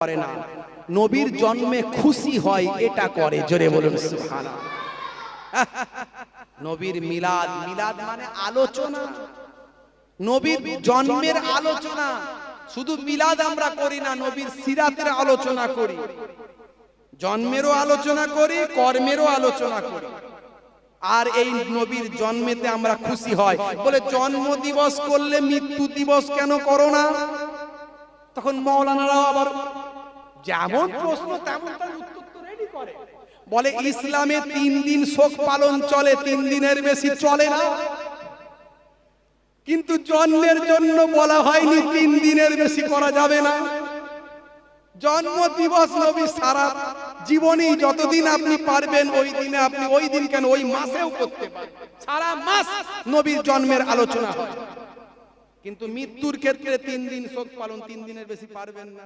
করে না, নবীর জন্মে খুশি হয় এটা করে। জোরে বলুন সুবহানাল্লাহ। নবীর মিলাদ, মিলাদ মানে আলোচনা, নবীর জন্মের আলোচনা। শুধু মিলাদ আমরা করি না, নবীর সিরাতের আলোচনা করি, জন্মেরও আলোচনা করি, কর্মেরও আলোচনা করি। আর এই নবীর জন্মেতে আমরা খুশি হয় বলে জন্ম দিবস করলে মৃত্যু দিবস কেন করো না? তখন মাওলানারাও আবার যেমন প্রশ্ন তেমন তার উত্তর তো রেডি করে, বলে ইসলামে 3 দিন শোক পালন চলে, 3 দিনের বেশি চলে না। কিন্তু জন্মের জন্য বলা হয়নি 3 দিনের বেশি করা যাবে না। জন্ম দিবস নবী সারা জীবনে যতদিন আপনি পারবেন ওই দিনে আপনি, ওই দিন কেন ওই মাসেও করতে পারেন, সারা মাস নবীর জন্মের আলোচনা হয়। কিন্তু মৃত্যুর ক্ষেত্রে 3 দিন শোক পালন, 3 দিনের বেশি পারবেন না।